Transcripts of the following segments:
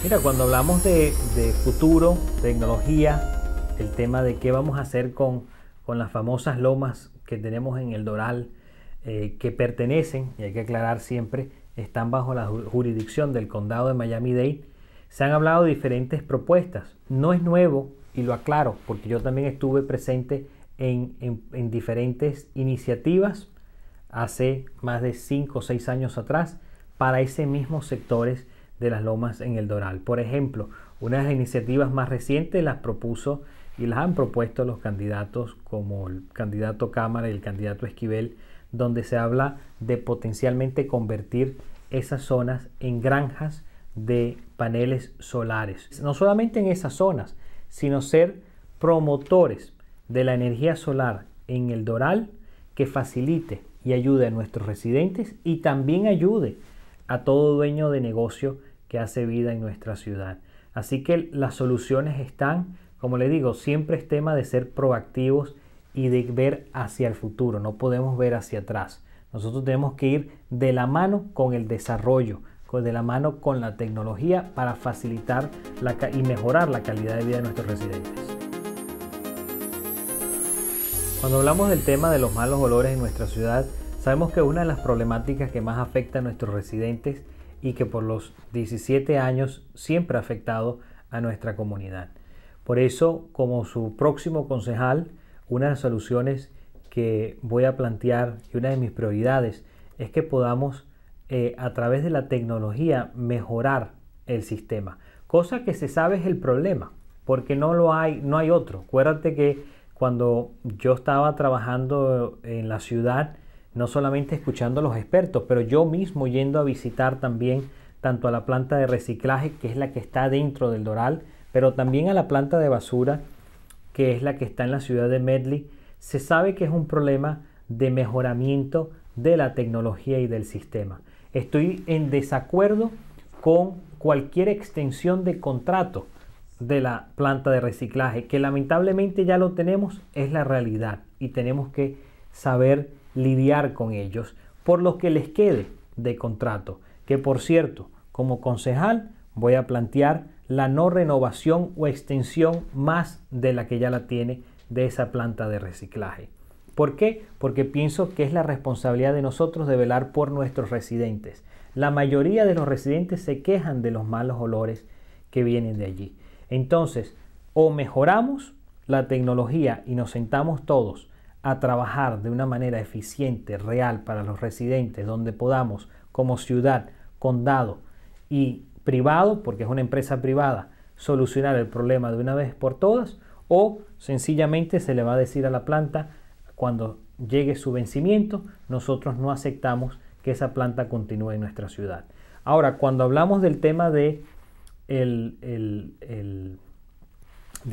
Mira, cuando hablamos de futuro, tecnología, el tema de qué vamos a hacer con las famosas lomas que tenemos en el Doral, que pertenecen, y hay que aclarar siempre, están bajo la jurisdicción del condado de Miami-Dade, se han hablado de diferentes propuestas. No es nuevo, y lo aclaro, porque yo también estuve presente en diferentes iniciativas hace más de 5 o 6 años atrás para ese mismos sectores de las lomas en el Doral. Por ejemplo, una de las iniciativas más recientes las propuso y las han propuesto los candidatos como el candidato Cámara y el candidato Esquivel, donde se habla de potencialmente convertir esas zonas en granjas de paneles solares. No solamente en esas zonas, sino ser promotores de la energía solar en el Doral, que facilite y ayude a nuestros residentes y también ayude a todo dueño de negocio que hace vida en nuestra ciudad. Así que las soluciones están, como le digo, siempre es tema de ser proactivos y de ver hacia el futuro. No podemos ver hacia atrás. Nosotros tenemos que ir de la mano con el desarrollo, de la mano con la tecnología para facilitar y mejorar la calidad de vida de nuestros residentes. Cuando hablamos del tema de los malos olores en nuestra ciudad, sabemos que una de las problemáticas que más afecta a nuestros residentes y que por los 17 años siempre ha afectado a nuestra comunidad. Por eso, como su próximo concejal, una de las soluciones que voy a plantear y una de mis prioridades es que podamos a través de la tecnología mejorar el sistema, cosa que se sabe es el problema, porque no hay otro. Acuérdate que cuando yo estaba trabajando en la ciudad, no solamente escuchando a los expertos, pero yo mismo yendo a visitar también tanto a la planta de reciclaje, que es la que está dentro del Doral, pero también a la planta de basura, que es la que está en la ciudad de Medley, se sabe que es un problema de mejoramiento de la tecnología y del sistema. Estoy en desacuerdo con cualquier extensión de contrato de la planta de reciclaje, que lamentablemente ya lo tenemos, es la realidad y tenemos que saber lidiar con ellos por lo que les quede de contrato, que por cierto, como concejal voy a plantear la no renovación o extensión más de la que ya la tiene de esa planta de reciclaje. ¿Por qué? Porque pienso que es la responsabilidad de nosotros de velar por nuestros residentes. La mayoría de los residentes se quejan de los malos olores que vienen de allí. Entonces, o mejoramos la tecnología y nos sentamos todos a trabajar de una manera eficiente, real para los residentes, donde podamos, como ciudad, condado y privado, porque es una empresa privada, solucionar el problema de una vez por todas, o sencillamente se le va a decir a la planta, cuando llegue su vencimiento, nosotros no aceptamos que esa planta continúe en nuestra ciudad. Ahora, cuando hablamos del tema de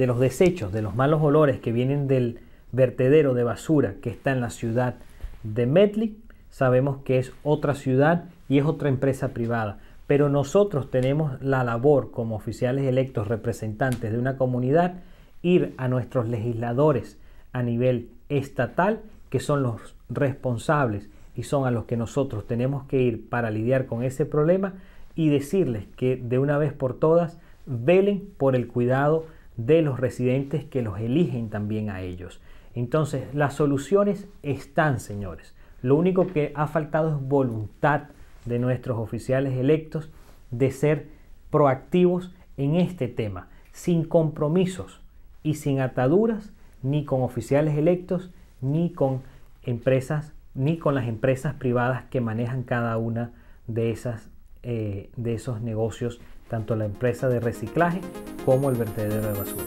los desechos, de los malos olores que vienen del vertedero de basura que está en la ciudad de Medley, sabemos que es otra ciudad y es otra empresa privada, pero nosotros tenemos la labor como oficiales electos representantes de una comunidad, ir a nuestros legisladores a nivel estatal, que son los responsables y son a los que nosotros tenemos que ir para lidiar con ese problema y decirles que de una vez por todas velen por el cuidado de los residentes que los eligen también a ellos. Entonces, las soluciones están, señores. Lo único que ha faltado es voluntad de nuestros oficiales electos de ser proactivos en este tema, sin compromisos y sin ataduras, ni con oficiales electos, ni con empresas, ni con las empresas privadas que manejan cada una de esos negocios, tanto la empresa de reciclaje como el vertedero de basura.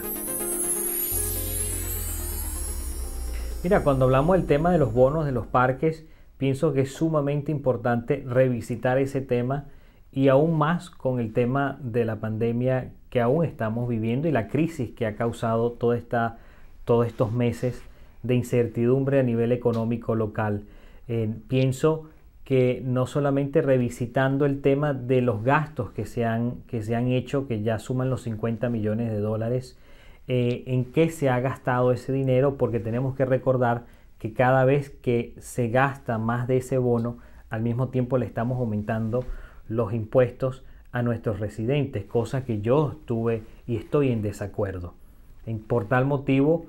Mira, cuando hablamos del tema de los bonos de los parques, pienso que es sumamente importante revisitar ese tema y aún más con el tema de la pandemia que aún estamos viviendo y la crisis que ha causado todos estos meses de incertidumbre a nivel económico local. Pienso que no solamente revisitando el tema de los gastos que se han hecho, que ya suman los 50 millones de dólares, en qué se ha gastado ese dinero, porque tenemos que recordar que cada vez que se gasta más de ese bono, al mismo tiempo le estamos aumentando los impuestos a nuestros residentes, cosa que yo estuve y estoy en desacuerdo. Por tal motivo,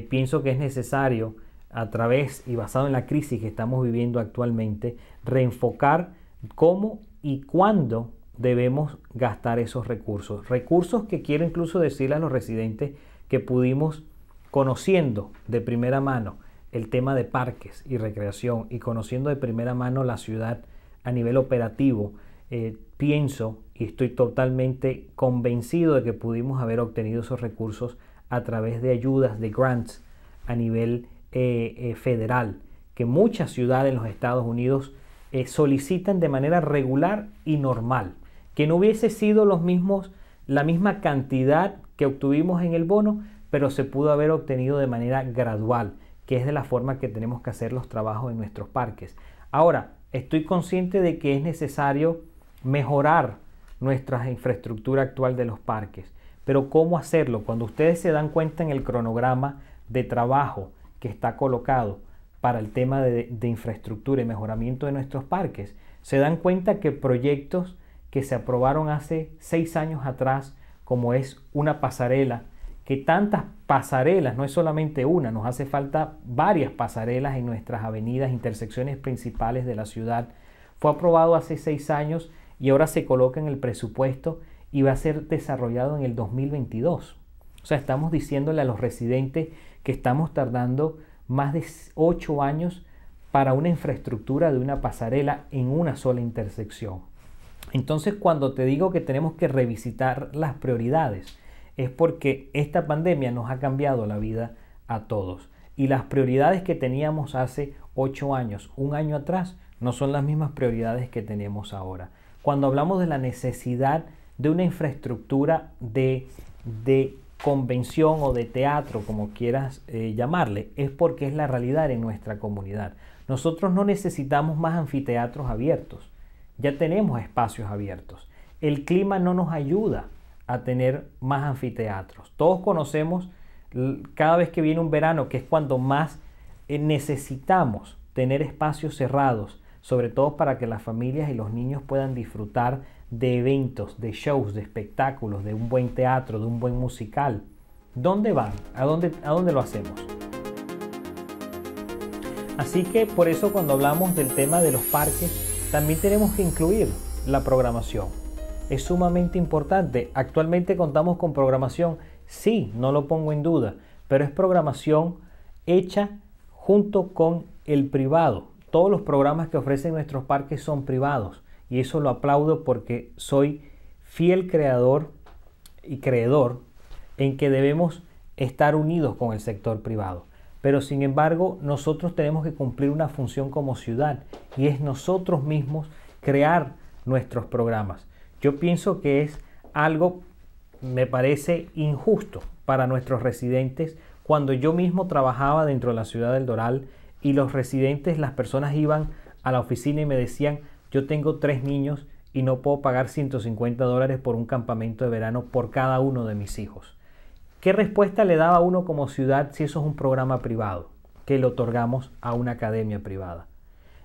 pienso que es necesario, a través y basado en la crisis que estamos viviendo actualmente, reenfocar cómo y cuándo debemos gastar esos recursos. Recursos que quiero incluso decirle a los residentes que pudimos, conociendo de primera mano el tema de parques y recreación y conociendo de primera mano la ciudad a nivel operativo, pienso y estoy totalmente convencido de que pudimos haber obtenido esos recursos a través de ayudas, de grants a nivel federal, que muchas ciudades en los Estados Unidos solicitan de manera regular y normal, que no hubiese sido la misma cantidad que obtuvimos en el bono, pero se pudo haber obtenido de manera gradual, que es de la forma que tenemos que hacer los trabajos en nuestros parques. Ahora, estoy consciente de que es necesario mejorar nuestra infraestructura actual de los parques, pero ¿cómo hacerlo? Cuando ustedes se dan cuenta en el cronograma de trabajo que está colocado para el tema de infraestructura y mejoramiento de nuestros parques, se dan cuenta que proyectos que se aprobaron hace 6 años atrás, como es una pasarela, que tantas pasarelas, no es solamente una, nos hace falta varias pasarelas en nuestras avenidas, intersecciones principales de la ciudad, fue aprobado hace 6 años y ahora se coloca en el presupuesto y va a ser desarrollado en el 2022. O sea, estamos diciéndole a los residentes que estamos tardando más de 8 años para una infraestructura de una pasarela en una sola intersección. Entonces, cuando te digo que tenemos que revisitar las prioridades, es porque esta pandemia nos ha cambiado la vida a todos. Y las prioridades que teníamos hace 8 años, un año atrás, no son las mismas prioridades que tenemos ahora. Cuando hablamos de la necesidad de una infraestructura de convención o de teatro, como quieras llamarle, es porque es la realidad en nuestra comunidad. Nosotros no necesitamos más anfiteatros abiertos, ya tenemos espacios abiertos. El clima no nos ayuda a tener más anfiteatros. Todos conocemos cada vez que viene un verano, que es cuando más necesitamos tener espacios cerrados, sobre todo para que las familias y los niños puedan disfrutar de eventos, de shows, de espectáculos, de un buen teatro, de un buen musical. ¿Dónde van? ¿A dónde lo hacemos? Así que por eso cuando hablamos del tema de los parques, también tenemos que incluir la programación. Es sumamente importante. Actualmente contamos con programación, sí, no lo pongo en duda, pero es programación hecha junto con el privado. Todos los programas que ofrecen nuestros parques son privados y eso lo aplaudo porque soy fiel creador y creedor en que debemos estar unidos con el sector privado. Pero sin embargo, nosotros tenemos que cumplir una función como ciudad y es nosotros mismos crear nuestros programas. Yo pienso que es algo, me parece injusto para nuestros residentes cuando yo mismo trabajaba dentro de la ciudad del Doral y los residentes, las personas iban a la oficina y me decían, yo tengo 3 niños y no puedo pagar $150 por un campamento de verano por cada uno de mis hijos. ¿Qué respuesta le daba a uno como ciudad si eso es un programa privado que le otorgamos a una academia privada?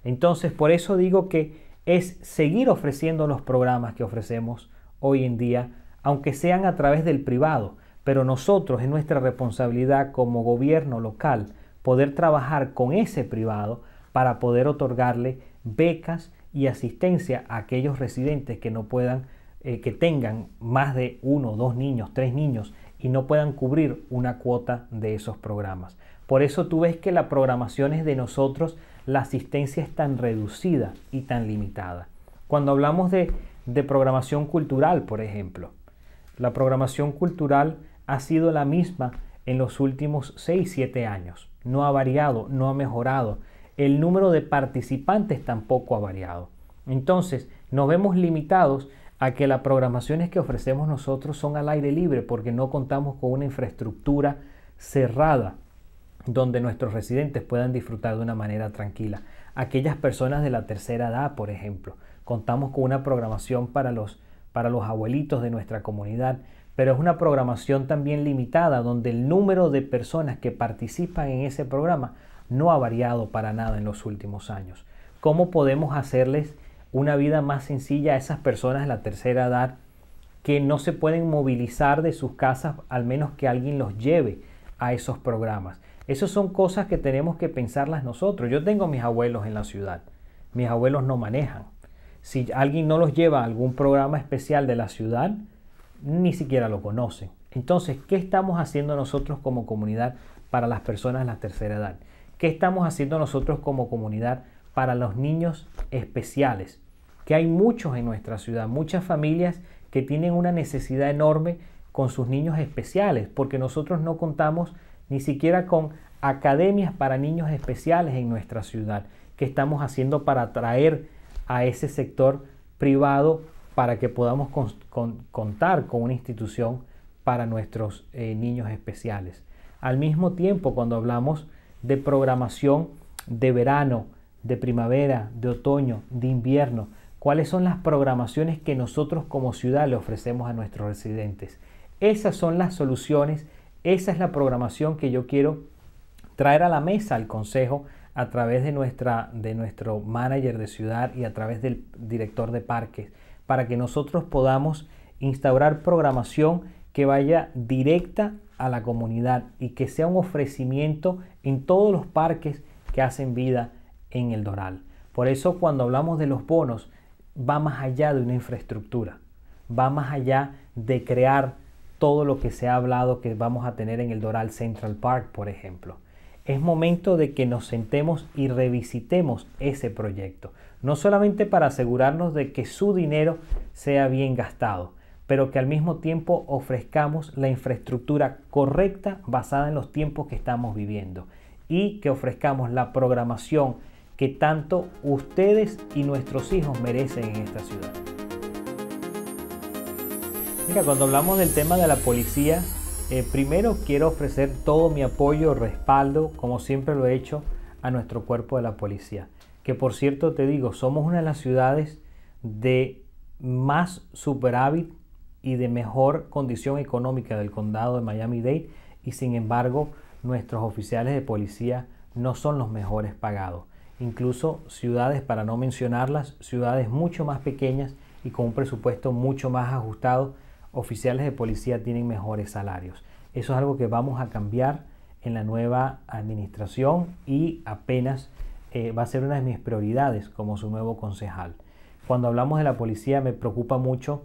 Entonces, por eso digo que es seguir ofreciendo los programas que ofrecemos hoy en día, aunque sean a través del privado, pero nosotros es nuestra responsabilidad como gobierno local poder trabajar con ese privado para poder otorgarle becas y asistencia a aquellos residentes que no puedan, que tengan más de 1, 2 niños, 3 niños y no puedan cubrir una cuota de esos programas. Por eso tú ves que la programación es de nosotros, la asistencia es tan reducida y tan limitada. Cuando hablamos de programación cultural, por ejemplo, la programación cultural ha sido la misma en los últimos 6-7 años. No ha variado, no ha mejorado. El número de participantes tampoco ha variado. Entonces, nos vemos limitados a que las programaciones que ofrecemos nosotros son al aire libre porque no contamos con una infraestructura cerrada donde nuestros residentes puedan disfrutar de una manera tranquila. Aquellas personas de la tercera edad, por ejemplo, contamos con una programación para los abuelitos de nuestra comunidad, pero es una programación también limitada donde el número de personas que participan en ese programa no ha variado para nada en los últimos años. ¿Cómo podemos hacerles una vida más sencilla a esas personas de la tercera edad que no se pueden movilizar de sus casas, al menos que alguien los lleve a esos programas. Esas son cosas que tenemos que pensarlas nosotros. Yo tengo a mis abuelos en la ciudad. Mis abuelos no manejan. Si alguien no los lleva a algún programa especial de la ciudad, ni siquiera lo conocen. Entonces, ¿qué estamos haciendo nosotros como comunidad para las personas de la tercera edad? ¿Qué estamos haciendo nosotros como comunidad para los niños especiales? Que hay muchos en nuestra ciudad, muchas familias que tienen una necesidad enorme con sus niños especiales, porque nosotros no contamos ni siquiera con academias para niños especiales en nuestra ciudad. ¿Qué estamos haciendo para atraer a ese sector privado para que podamos contar con una institución para nuestros niños especiales? Al mismo tiempo, cuando hablamos de programación de verano, de primavera, de otoño, de invierno, ¿cuáles son las programaciones que nosotros como ciudad le ofrecemos a nuestros residentes? Esas son las soluciones, esa es la programación que yo quiero traer a la mesa al consejo a través de nuestro manager de ciudad y a través del director de parques, para que nosotros podamos instaurar programación que vaya directa a la comunidad y que sea un ofrecimiento en todos los parques que hacen vida en el Doral. Por eso cuando hablamos de los bonos, va más allá de una infraestructura, va más allá de crear todo lo que se ha hablado que vamos a tener en el Doral Central Park, por ejemplo. Es momento de que nos sentemos y revisitemos ese proyecto, no solamente para asegurarnos de que su dinero sea bien gastado, pero que al mismo tiempo ofrezcamos la infraestructura correcta basada en los tiempos que estamos viviendo y que ofrezcamos la programación que tanto ustedes y nuestros hijos merecen en esta ciudad. Mira, cuando hablamos del tema de la policía, primero quiero ofrecer todo mi apoyo, respaldo, como siempre lo he hecho, a nuestro cuerpo de la policía. Que por cierto te digo, somos una de las ciudades de más superávit y de mejor condición económica del condado de Miami-Dade y sin embargo nuestros oficiales de policía no son los mejores pagados. Incluso ciudades, para no mencionarlas, ciudades mucho más pequeñas y con un presupuesto mucho más ajustado, oficiales de policía tienen mejores salarios. Eso es algo que vamos a cambiar en la nueva administración y apenas va a ser una de mis prioridades como su nuevo concejal. Cuando hablamos de la policía me preocupa mucho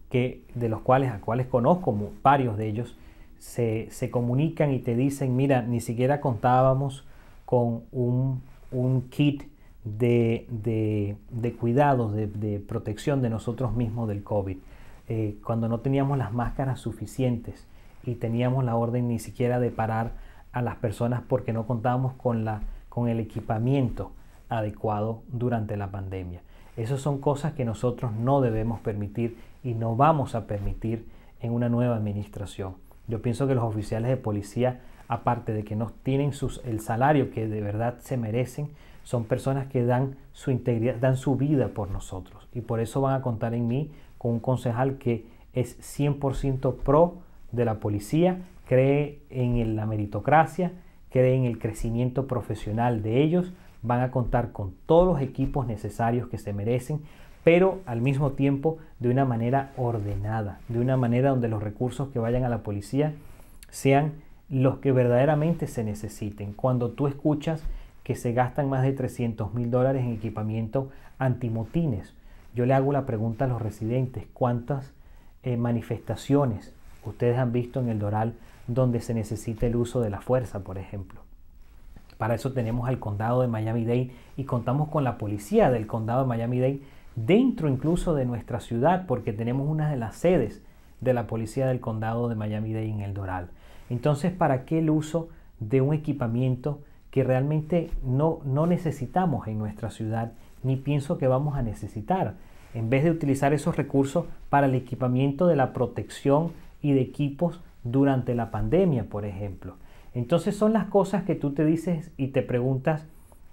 que a cuales conozco varios de ellos, se comunican y te dicen, mira, ni siquiera contábamos con un kit de cuidados, de protección de nosotros mismos del COVID. Cuando no teníamos las máscaras suficientes y teníamos la orden ni siquiera de parar a las personas porque no contábamos con el equipamiento adecuado durante la pandemia. Esas son cosas que nosotros no debemos permitir y no vamos a permitir en una nueva administración. Yo pienso que los oficiales de policía, aparte de que no tienen el salario que de verdad se merecen, son personas que dan su integridad, dan su vida por nosotros. Y por eso van a contar en mí con un concejal que es 100% pro de la policía, cree en la meritocracia, cree en el crecimiento profesional de ellos, van a contar con todos los equipos necesarios que se merecen, pero al mismo tiempo de una manera ordenada, de una manera donde los recursos que vayan a la policía sean los que verdaderamente se necesiten. Cuando tú escuchas que se gastan más de $300,000 en equipamiento antimotines, yo le hago la pregunta a los residentes, ¿cuántas manifestaciones ustedes han visto en el Doral donde se necesita el uso de la fuerza, por ejemplo? Para eso tenemos al condado de Miami-Dade y contamos con la policía del condado de Miami-Dade dentro incluso de nuestra ciudad, porque tenemos una de las sedes de la policía del condado de Miami-Dade en el Doral. Entonces, ¿para qué el uso de un equipamiento que realmente no necesitamos en nuestra ciudad, ni pienso que vamos a necesitar, en vez de utilizar esos recursos para el equipamiento de la protección y de equipos durante la pandemia, por ejemplo? Entonces son las cosas que tú te dices y te preguntas,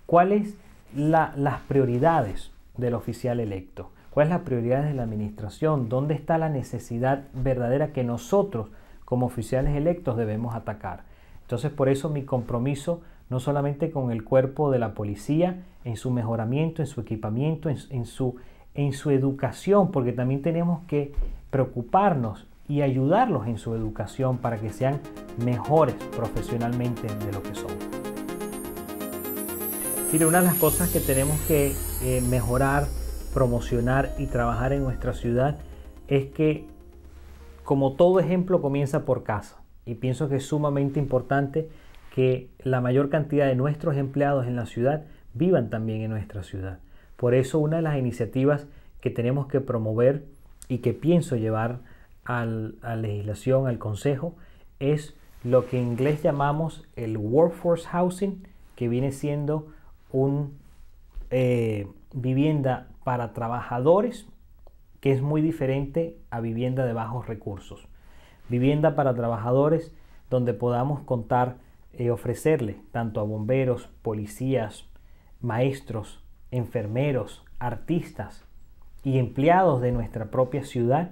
¿cuáles las prioridades del oficial electo? ¿Cuáles las prioridades de la administración? ¿Dónde está la necesidad verdadera que nosotros como oficiales electos debemos atacar? Entonces por eso mi compromiso no solamente con el cuerpo de la policía, en su mejoramiento, en su equipamiento, en su en su educación, porque también tenemos que preocuparnos y ayudarlos en su educación para que sean mejores profesionalmente de lo que son. Mire, una de las cosas que tenemos que mejorar, promocionar y trabajar en nuestra ciudad es que, como todo ejemplo, comienza por casa. Y pienso que es sumamente importante que la mayor cantidad de nuestros empleados en la ciudad vivan también en nuestra ciudad. Por eso, una de las iniciativas que tenemos que promover y que pienso llevar a la legislación, al Consejo, es lo que en inglés llamamos el Workforce Housing, que viene siendo una vivienda para trabajadores, que es muy diferente a vivienda de bajos recursos. Vivienda para trabajadores donde podamos contar, ofrecerle tanto a bomberos, policías, maestros, enfermeros, artistas y empleados de nuestra propia ciudad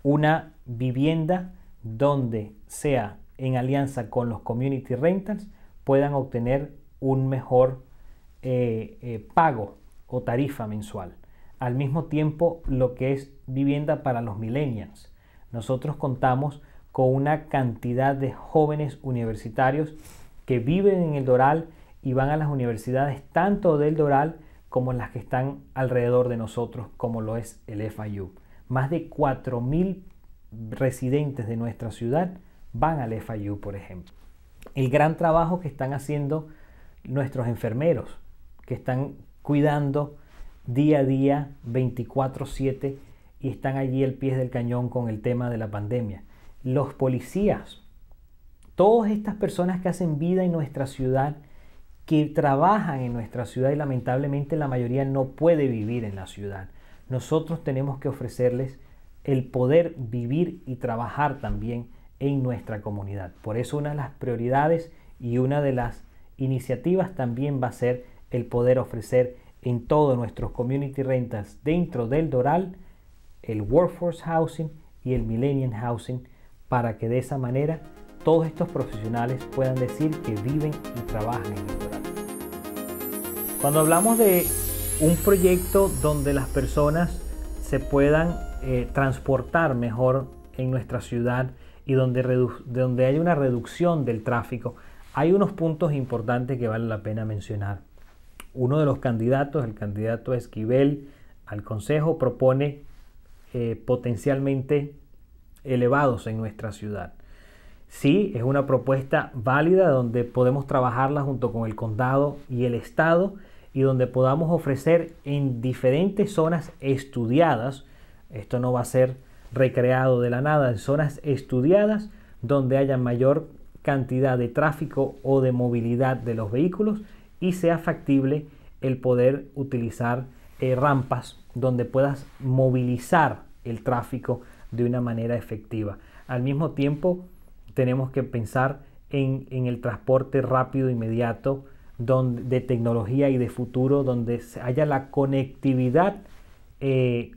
una vivienda donde sea en alianza con los community rentals puedan obtener un mejor pago o tarifa mensual. Al mismo tiempo, lo que es vivienda para los millennials. Nosotros contamos con una cantidad de jóvenes universitarios que viven en el Doral y van a las universidades tanto del Doral como las que están alrededor de nosotros, como lo es el FIU. Más de 4.000 residentes de nuestra ciudad van al FIU, por ejemplo. El gran trabajo que están haciendo nuestros enfermeros, que están cuidando día a día, 24/7, y están allí al pie del cañón con el tema de la pandemia. Los policías, todas estas personas que hacen vida en nuestra ciudad, que trabajan en nuestra ciudad y lamentablemente la mayoría no puede vivir en la ciudad. Nosotros tenemos que ofrecerles el poder vivir y trabajar también en nuestra comunidad. Por eso una de las prioridades y una de las iniciativas también va a ser el poder ofrecer en todos nuestros community rentals dentro del Doral el Workforce Housing y el Millennial Housing, para que de esa manera todos estos profesionales puedan decir que viven y trabajan en el Doral. Cuando hablamos de un proyecto donde las personas se puedan transportar mejor en nuestra ciudad y donde hay una reducción del tráfico, hay unos puntos importantes que vale la pena mencionar. Uno de los candidatos, el candidato Esquivel al Consejo, propone potencialmente elevados en nuestra ciudad. Sí, es una propuesta válida donde podemos trabajarla junto con el condado y el estado y donde podamos ofrecer en diferentes zonas estudiadas, esto no va a ser recreado de la nada, en zonas estudiadas donde haya mayor cantidad de tráfico o de movilidad de los vehículos y sea factible el poder utilizar rampas donde puedas movilizar el tráfico de una manera efectiva. Al mismo tiempo, tenemos que pensar en el transporte rápido, inmediato, de tecnología y de futuro, donde haya la conectividad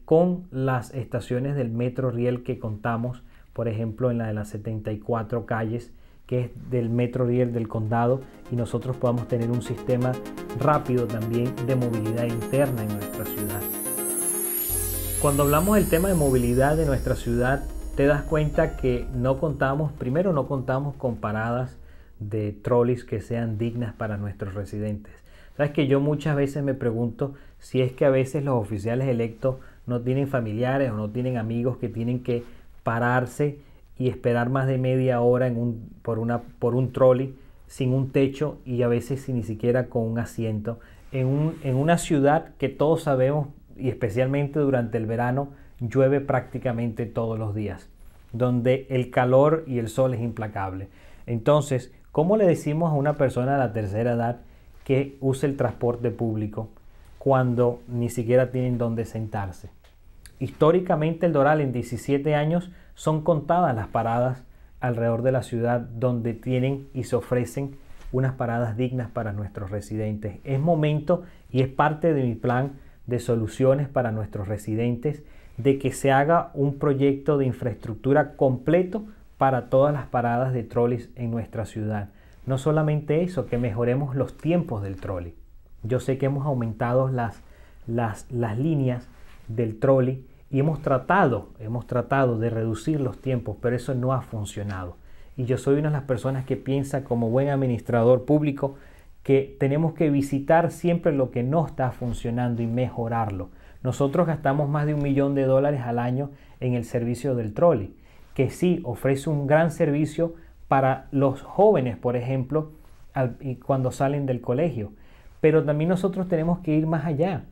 con las estaciones del Metro Riel que contamos, por ejemplo, en la de las 74 calles, que es del Metro Riel del condado, y nosotros podamos tener un sistema rápido también de movilidad interna en nuestra ciudad. Cuando hablamos del tema de movilidad de nuestra ciudad, te das cuenta que no contamos con paradas de trolleys que sean dignas para nuestros residentes. Sabes que yo muchas veces me pregunto si es que a veces los oficiales electos no tienen familiares o no tienen amigos que tienen que pararse y esperar más de media hora por un trolley sin un techo y a veces ni siquiera con un asiento en una ciudad que todos sabemos, y especialmente durante el verano, llueve prácticamente todos los días, donde el calor y el sol es implacable. Entonces, ¿cómo le decimos a una persona de la tercera edad que use el transporte público cuando ni siquiera tienen dónde sentarse? Históricamente el Doral en 17 años son contadas las paradas alrededor de la ciudad donde tienen y se ofrecen unas paradas dignas para nuestros residentes. Es momento y es parte de mi plan de soluciones para nuestros residentes de que se haga un proyecto de infraestructura completo para todas las paradas de trolleys en nuestra ciudad. No solamente eso, que mejoremos los tiempos del trolley. Yo sé que hemos aumentado las líneas del trolley y hemos tratado de reducir los tiempos, pero eso no ha funcionado. Y yo soy una de las personas que piensa como buen administrador público que tenemos que visitar siempre lo que no está funcionando y mejorarlo. Nosotros gastamos más de $1 millón al año en el servicio del trolley, que sí ofrece un gran servicio para los jóvenes, por ejemplo, cuando salen del colegio. Pero también nosotros tenemos que ir más allá.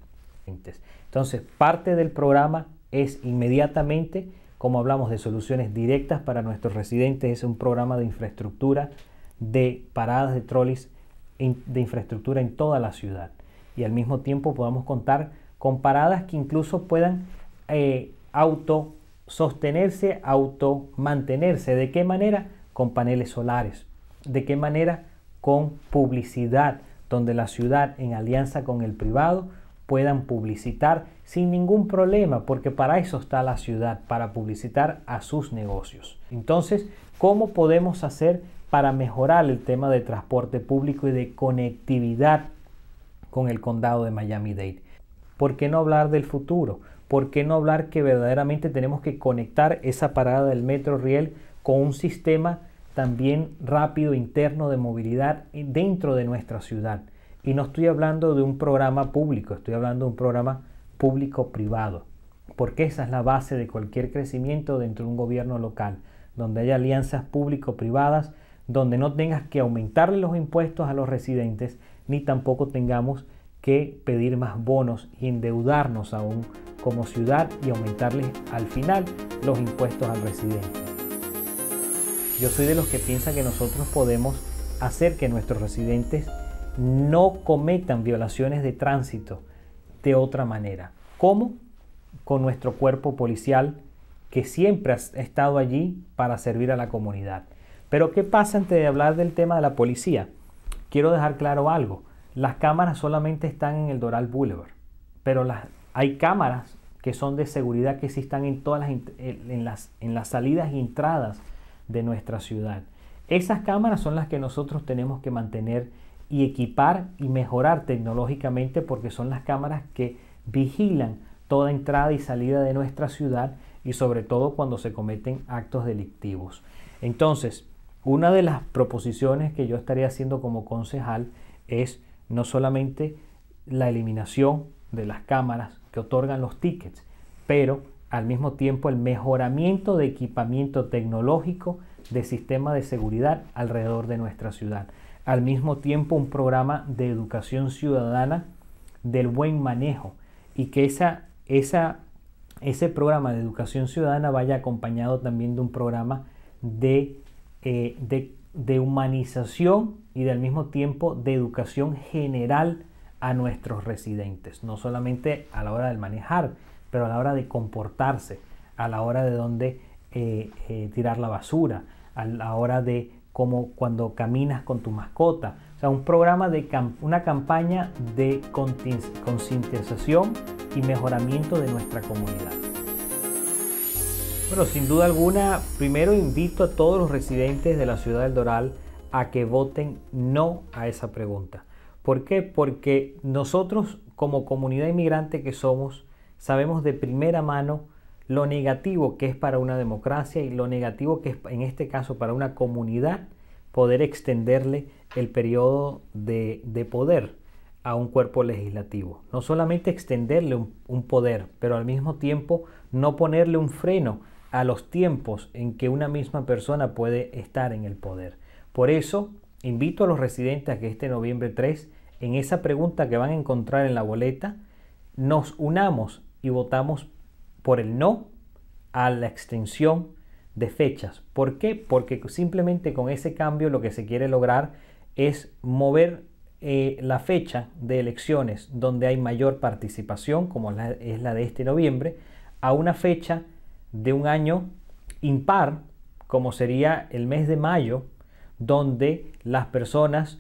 Entonces, parte del programa es inmediatamente, como hablamos de soluciones directas para nuestros residentes, es un programa de infraestructura, de paradas de trolleys, de infraestructura en toda la ciudad. Y al mismo tiempo podamos contar con paradas que incluso puedan autosostenerse, automantenerse. ¿De qué manera? Con paneles solares. ¿De qué manera? Con publicidad, donde la ciudad en alianza con el privado puedan publicitar sin ningún problema, porque para eso está la ciudad, para publicitar a sus negocios. Entonces, ¿cómo podemos hacer para mejorar el tema de transporte público y de conectividad con el condado de Miami-Dade? ¿Por qué no hablar del futuro? ¿Por qué no hablar que verdaderamente tenemos que conectar esa parada del Metrorail con un sistema también rápido interno de movilidad dentro de nuestra ciudad? Y no estoy hablando de un programa público, estoy hablando de un programa público-privado, porque esa es la base de cualquier crecimiento dentro de un gobierno local, donde haya alianzas público-privadas, donde no tengas que aumentarle los impuestos a los residentes, ni tampoco tengamos que pedir más bonos y endeudarnos aún como ciudad y aumentarles al final los impuestos al residente. Yo soy de los que piensan que nosotros podemos hacer que nuestros residentes no cometan violaciones de tránsito de otra manera. ¿Cómo? Con nuestro cuerpo policial que siempre ha estado allí para servir a la comunidad. Pero ¿qué pasa antes de hablar del tema de la policía? Quiero dejar claro algo. Las cámaras solamente están en el Doral Boulevard, pero hay cámaras que son de seguridad que sí están en todas en las salidas y entradas de nuestra ciudad. Esas cámaras son las que nosotros tenemos que mantener y equipar y mejorar tecnológicamente, porque son las cámaras que vigilan toda entrada y salida de nuestra ciudad y sobre todo cuando se cometen actos delictivos. Entonces, una de las proposiciones que yo estaría haciendo como concejal es no solamente la eliminación de las cámaras que otorgan los tickets, pero al mismo tiempo el mejoramiento de equipamiento tecnológico de sistema de seguridad alrededor de nuestra ciudad. Al mismo tiempo un programa de educación ciudadana del buen manejo y que ese programa de educación ciudadana vaya acompañado también de un programa de humanización y al mismo tiempo de educación general a nuestros residentes, no solamente a la hora de manejar, pero a la hora de comportarse, a la hora de dónde tirar la basura, a la hora de cómo cuando caminas con tu mascota. O sea, un programa una campaña de concientización y mejoramiento de nuestra comunidad. Bueno, sin duda alguna, primero invito a todos los residentes de la ciudad del Doral a que voten no a esa pregunta. ¿Por qué? Porque nosotros como comunidad inmigrante que somos, sabemos de primera mano lo negativo que es para una democracia y lo negativo que es en este caso para una comunidad poder extenderle el periodo de poder a un cuerpo legislativo. No solamente extenderle un poder, pero al mismo tiempo no ponerle un freno a los tiempos en que una misma persona puede estar en el poder. Por eso invito a los residentes a que este noviembre 3, en esa pregunta que van a encontrar en la boleta, nos unamos y votamos por el no a la extensión de fechas. ¿Por qué? Porque simplemente con ese cambio lo que se quiere lograr es mover la fecha de elecciones donde hay mayor participación, como es la de este noviembre, a una fecha de un año impar, como sería el mes de mayo, donde las personas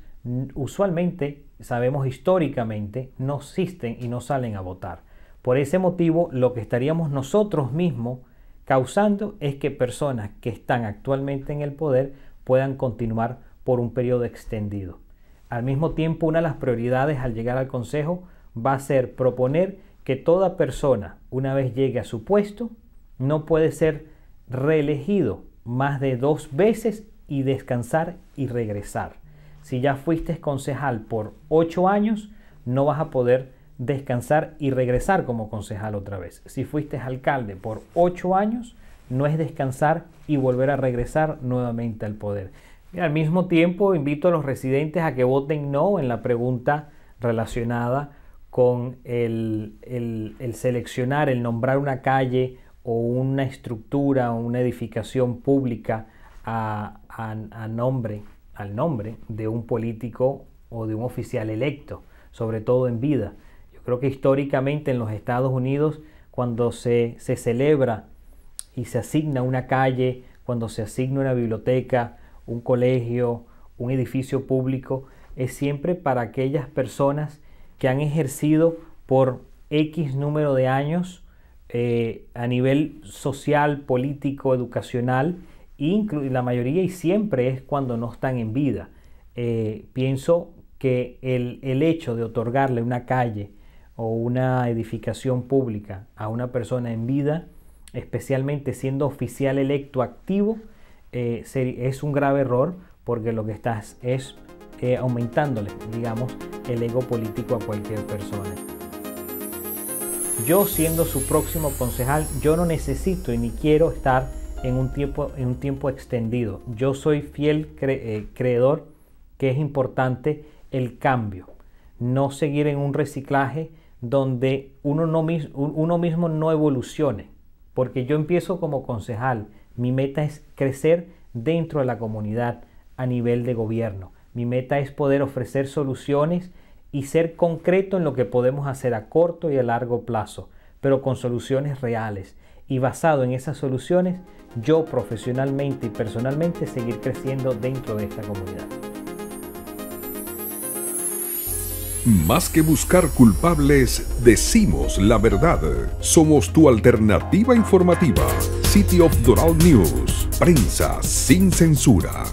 usualmente, sabemos históricamente, no asisten y no salen a votar. Por ese motivo, lo que estaríamos nosotros mismos causando es que personas que están actualmente en el poder puedan continuar por un periodo extendido. Al mismo tiempo, una de las prioridades al llegar al Consejo va a ser proponer que toda persona, una vez llegue a su puesto, no puede ser reelegido más de 2 veces y descansar y regresar. Si ya fuiste concejal por 8 años, no vas a poder descansar y regresar como concejal otra vez. Si fuiste alcalde por 8 años, no es descansar y volver a regresar nuevamente al poder. Y al mismo tiempo, invito a los residentes a que voten no en la pregunta relacionada con el seleccionar, el nombrar una calle o una estructura o una edificación pública al nombre de un político o de un oficial electo, sobre todo en vida. Yo creo que históricamente en los Estados Unidos, cuando se celebra y se asigna una calle, cuando se asigna una biblioteca, un colegio, un edificio público, es siempre para aquellas personas que han ejercido por X número de años a nivel social, político, educacional, y la mayoría y siempre es cuando no están en vida. Pienso que el hecho de otorgarle una calle o una edificación pública a una persona en vida, especialmente siendo oficial electo activo, es un grave error, porque lo que estás es aumentándole, digamos, el ego político a cualquier persona. Yo, siendo su próximo concejal, yo no necesito y ni quiero estar en un tiempo extendido. Yo soy fiel creedor que es importante el cambio, no seguir en un reciclaje donde uno mismo no evolucione, porque yo empiezo como concejal. Mi meta es crecer dentro de la comunidad a nivel de gobierno. Mi meta es poder ofrecer soluciones y ser concreto en lo que podemos hacer a corto y a largo plazo, pero con soluciones reales. Y basado en esas soluciones, yo profesionalmente y personalmente seguir creciendo dentro de esta comunidad. Más que buscar culpables, decimos la verdad. Somos tu alternativa informativa. City of Doral News. Prensa sin censura.